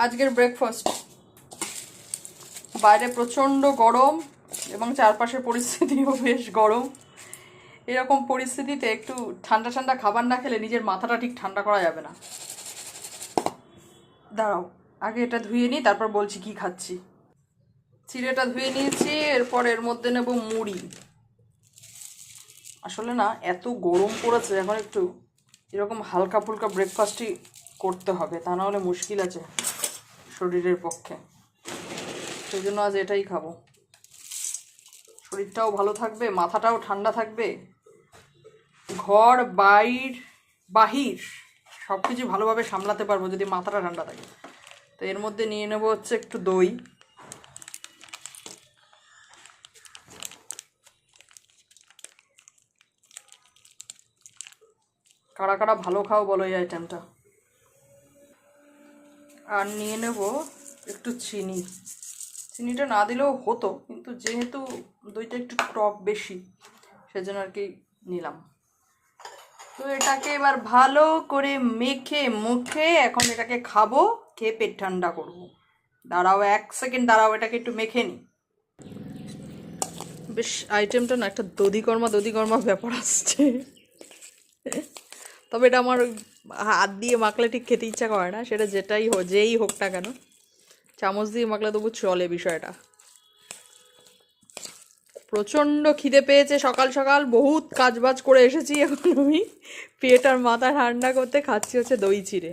আজকের ব্রেকফাস্ট, বাইরে প্রচণ্ড গরম এবং চারপাশের পরিস্থিতিও বেশ গরম। এরকম পরিস্থিতিতে একটু ঠান্ডা ঠান্ডা খাবার না খেলে নিজের মাথাটা ঠিক ঠান্ডা করা যাবে না। দাঁড়াও, আগে এটা ধুয়ে নিই, তারপর বলছি কি খাচ্ছি। চিড়েটা ধুয়ে নিয়েছি, এরপর এর মধ্যে নেব মুড়ি। আসলে না, এত গরম পড়েছে, এখন একটু এরকম হালকা ফুলকা ব্রেকফাস্টই করতে হবে, তা না হলে মুশকিল আছে শরীরের পক্ষে। সেই জন্য আজ এটাই খাবো। শরীরটাও ভালো থাকবে, মাথাটাও ঠান্ডা থাকবে, ঘর বাহির সব কিছু ভালোভাবে সামলাতে পারবো যদি মাথাটা ঠান্ডা থাকে। তো এর মধ্যে নিয়ে নেবো হচ্ছে একটু দই। কারা কারা ভালো খাও বলো এই আইটেমটা। আর নিয়ে নেব একটু চিনি। চিনিটা না দিলেও হতো, কিন্তু যেহেতু দইটা একটু টক বেশি, সেজন্য আর কি নিলাম। তো এটাকে এবার ভালো করে মেখে মুখে এখন এটাকে খাবো, খেয়ে পেট ঠান্ডা করবো। দাঁড়াও 1 সেকেন্ড, দাঁড়াও, এটাকে একটু মেখে নিই। বেশ আইটেমটা না একটা দধিকর্মা ব্যাপার আসছে। তবে এটা আমার হাত দিয়ে মাখলে ঠিক খেতে ইচ্ছা করে না, সেটা যেই হোক না কেন। চামচ দিয়ে মাখলে তবু চলে বিষয়টা। প্রচণ্ড খিদে পেয়েছে, সকাল সকাল বহুত কাজবাজ করে এসেছি, এখন আমি পেট আর মাথা ঠান্ডা করতে খাচ্ছি হচ্ছে দই চিড়ে।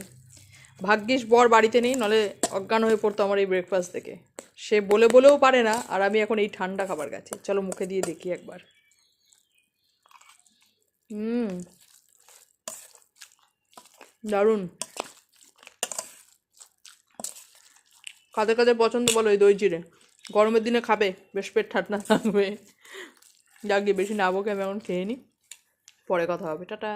ভাগ্যিস বর বাড়িতে নেই, নলে অজ্ঞান হয়ে পড়তো আমার এই ব্রেকফাস্ট থেকে। সে বলেও পারে না, আর আমি এখন এই ঠান্ডা খাবার খাচ্ছি। চলো মুখে দিয়ে দেখি একবার। দারুণ। কাদের কাদের পছন্দ বলো এই দই চিড়ে? গরমের দিনে খাবে, বেশ পেট ঠান্ডা থাকবে। যাক গিয়ে বেশি না বকে আমি এখন খেয়ে নিই, পরে কথা হবে, টাটা।